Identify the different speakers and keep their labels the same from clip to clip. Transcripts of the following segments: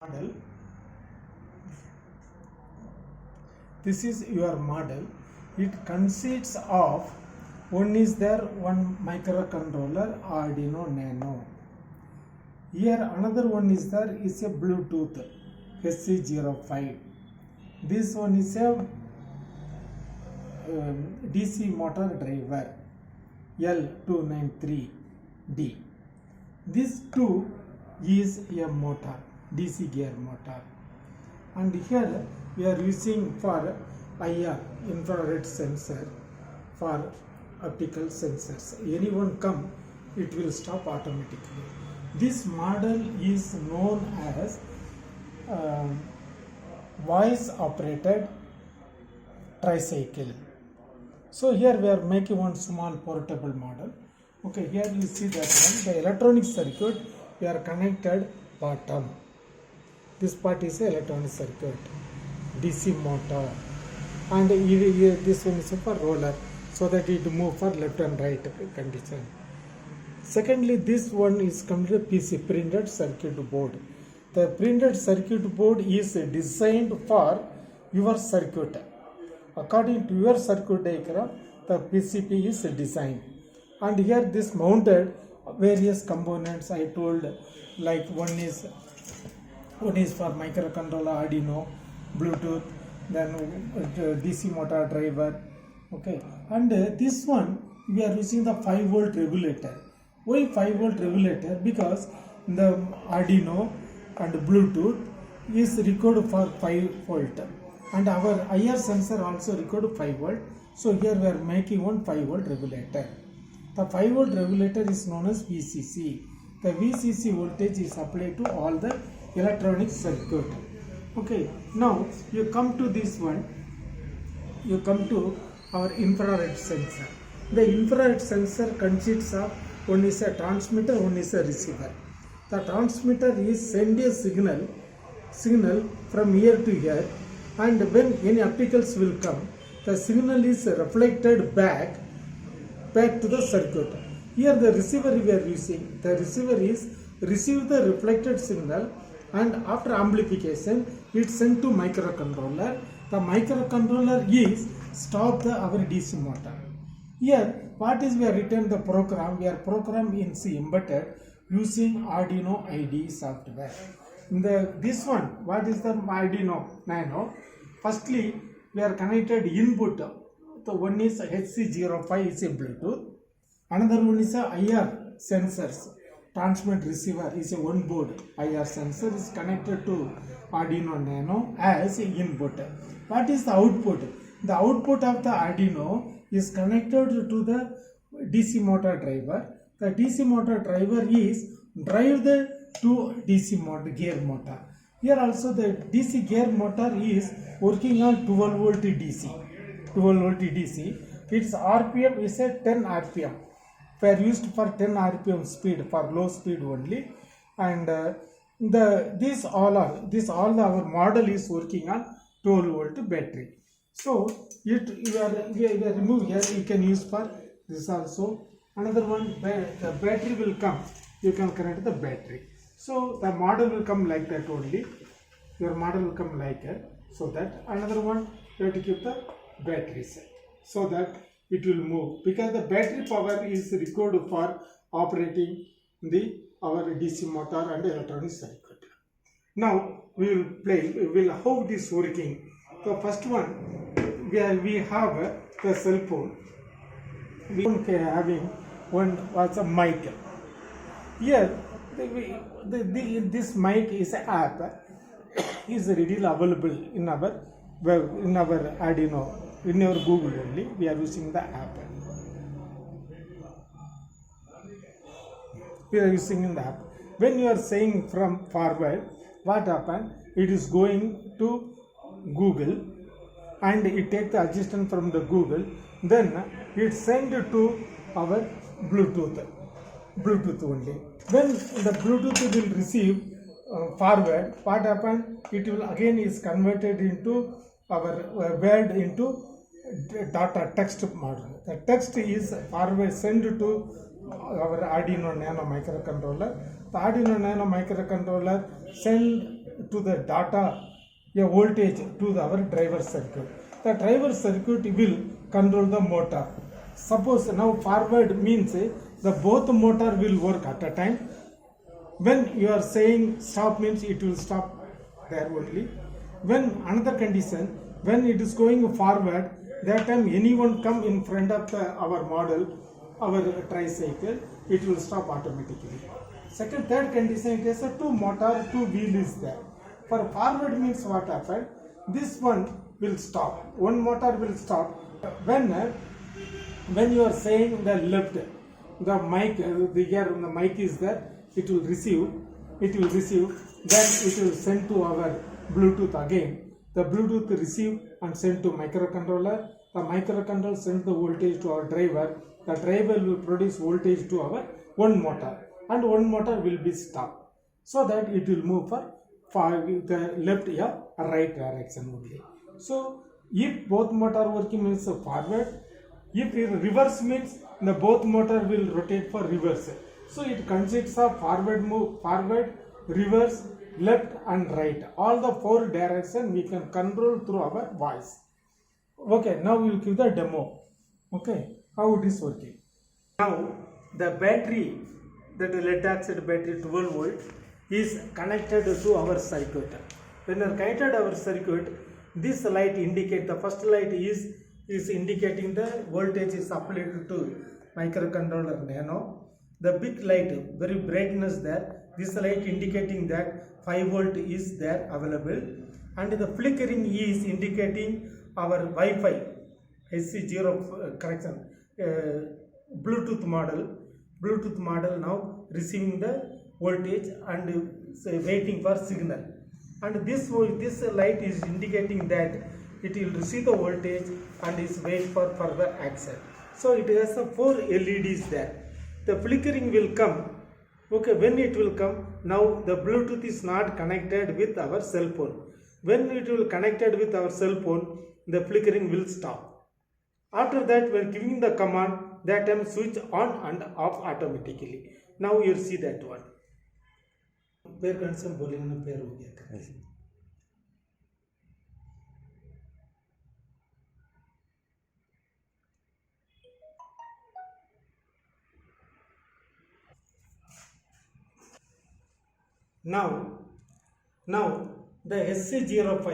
Speaker 1: model. This is your model. It consists of one microcontroller Arduino Nano. Here another one is there is a Bluetooth SC05. This one is a DC motor driver L293D. This two is a motor, DC gear motor, and here we are using for IR infrared sensor for optical sensors. Anyone come, it will stop automatically. This model is known as voice operated tricycle. So here we are making one small portable model. Okay, here you see that one, the electronic circuit we are connected bottom. This part is electronic circuit, DC motor, and this one is for roller, so that it move for left and right condition. Secondly, this one is completed PC, printed circuit board. The printed circuit board is designed for your circuit. According to your circuit diagram, the PCB is designed. And here this mounted various components I told, like one is for microcontroller Arduino, Bluetooth, then DC motor driver. Okay, and this one we are using the 5-volt regulator. Why 5-volt regulator? Because the Arduino and Bluetooth is recorded for 5-volt, and our IR sensor also recorded 5-volt. So here we are making one 5-volt regulator. The 5-volt regulator is known as VCC. The VCC voltage is applied to all the electronic circuit. Okay, now you come to this one. You come to our infrared sensor. The infrared sensor consists of one is a transmitter, one is a receiver. The transmitter is send a signal from here to here, and when any opticals will come, the signal is reflected back to the circuit. Here the receiver we are using, the receiver is receive the reflected signal, and after amplification it sent to microcontroller. The microcontroller is stop our DC motor. Here what is we are written the program, we are programmed in C embedded using Arduino IDE software. In this one, what is the Arduino Nano? Firstly, we are connected input. So one is HC05 is a Bluetooth. Another one is a IR sensors. Transmit receiver is a one board. IR sensor is connected to Arduino Nano as input. What is the output? The output of the Arduino is connected to the DC motor driver. The DC motor driver is drive the two DC motor gear motor. Here also the DC gear motor is working on 12 volt DC. 12 volt DC. Its RPM is a 10 RPM. We are used for 10 RPM speed for low speed only. And this all our model is working on 12 volt battery. So we remove here. You can use for this also. Another one, the battery will come. You can connect the battery. So the model will come like that only. Your model will come like that. So that another one, you have to keep the battery set so that it will move, because the battery power is required for operating our DC motor and electronic circuit. Now we will play. We will how this working. The first one, we have the cell phone. We are having one was a mic. Here this mic is an app. Is readily available in our Arduino, in our Google only. We are using the app. We are using in the app. When you are saying from forward, what happens? It is going to Google, and it takes the adjustment from the Google. Then it send to our Bluetooth only. When the Bluetooth will receive forward, what happens? It will again is converted into our word into data text model. The text is forward sent to our Arduino Nano microcontroller. The Arduino Nano microcontroller send to the data a voltage to our driver circuit. The driver circuit will control the motor. Suppose now forward means the both motor will work at a time. When you are saying stop means it will stop there only. When another condition, when it is going forward, that time anyone come in front of our model, our tricycle, it will stop automatically. Third condition, it is a two motor, two wheel is there. For forward means what happened? This one will stop. One motor will stop. When you are saying the left, the mic, the mic is there, it will receive, then it will send to our Bluetooth again. The Bluetooth receive and send to microcontroller. The microcontroller sends the voltage to our driver. The driver will produce voltage to our one motor, and one motor will be stopped, so that it will move for the left or right direction only. So if both motor working means forward, if reverse means the both motor will rotate for reverse. So it consists of forward, reverse, left and right. All the four direction we can control through our voice. Okay, now we will give the demo. Okay, how it is working. Now the battery, that lead acid battery 12 volt, is connected to our circuit. When we are connected our circuit, this light indicate, the first light is indicating the voltage is applied to microcontroller nano. The big light, very brightness there, this light indicating that 5 volt is there available, and the flickering is indicating our Wi-Fi SC0 Bluetooth model now receiving the voltage and waiting for signal, and this light is indicating that it will receive the voltage and is wait for further action. So it has 4 LEDs there. The flickering will come. Okay, when it will come, now the Bluetooth is not connected with our cell phone. When it will connected with our cell phone, the flickering will stop. After that, we are giving the command, that time switch on and off automatically. Now you see that one. पेड़ कंसम बोलेंगे ना पेड़ हो गया. Now the SC05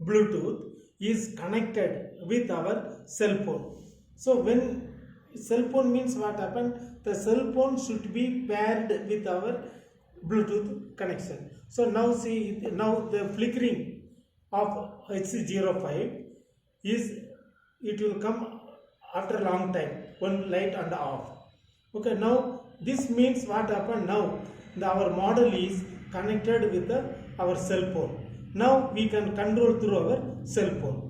Speaker 1: Bluetooth is connected with our cell phone. So when cell phone means what happened? The cell phone should be paired with our Bluetooth connection. So now see, now the flickering of HC05 is, it will come after a long time, one light and off. Okay, now this means what happened? Now our model is connected with our cell phone. Now we can control through our cell phone.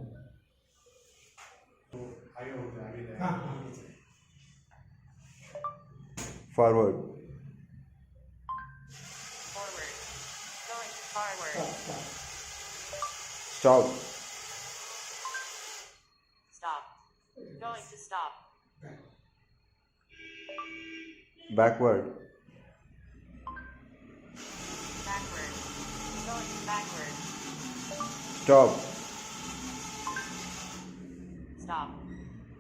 Speaker 2: Forward.
Speaker 3: Going forward.
Speaker 2: Stop.
Speaker 3: Stop. Going to stop.
Speaker 2: Backward.
Speaker 3: Backward. Going backward.
Speaker 2: Stop.
Speaker 3: Stop.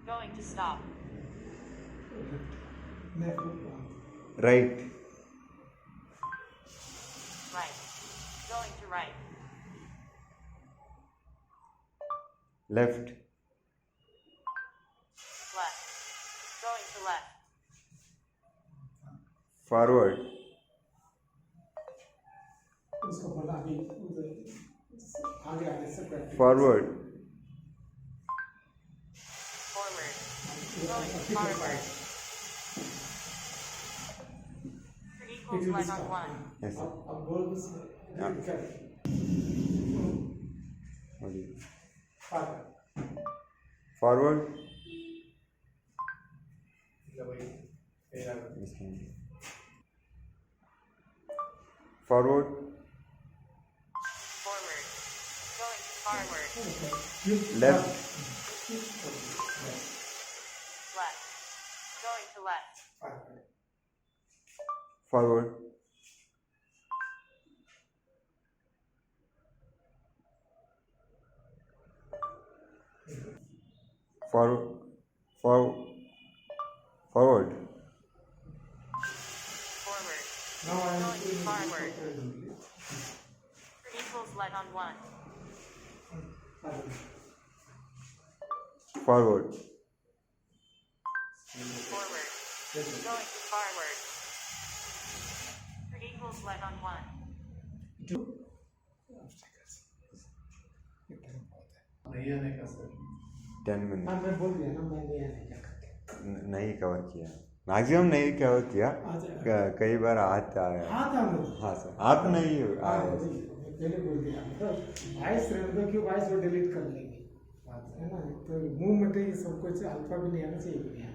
Speaker 3: Going to stop.
Speaker 2: Right.
Speaker 3: Right. Going to right.
Speaker 2: Left.
Speaker 3: Left. Going to left.
Speaker 2: Forward. Forward.
Speaker 3: Forward. Going forward. 3 equals left on 1.
Speaker 2: Yes, sir. What is it? Forward. Yes, ma'am. Forward.
Speaker 3: Forward. Going forward.
Speaker 2: Left.
Speaker 3: Left. Going to left.
Speaker 2: Forward. forward.
Speaker 3: Forward.
Speaker 1: Now I am
Speaker 3: Going
Speaker 1: doing
Speaker 3: forward.
Speaker 1: only.
Speaker 3: Equals left on 1.
Speaker 2: Forward.
Speaker 3: Forward. Going forward. Equals left on 1.
Speaker 1: Two obstacles. ये time बहुत है नहीं आने का sir
Speaker 2: 10 minutes.
Speaker 1: हाँ मैं बोल दिया ना मैं नहीं आने का करके
Speaker 2: नहीं कवर किया, मैक्सिमम नहीं कवर किया,
Speaker 1: आ जाएगा।
Speaker 2: कई बार आता है।
Speaker 1: हाँ था मुझे
Speaker 2: हाँ सर, आप नहीं
Speaker 1: हाँ
Speaker 2: आए।
Speaker 1: वही, मैं पहले बोल दिया मतलब वॉइस रहने दो क्यों वॉइस वो डिलीट कर लेंगे बात है ना तो मूवमेंट ये सब कुछ अल्फा भी नहीं आना चाहिए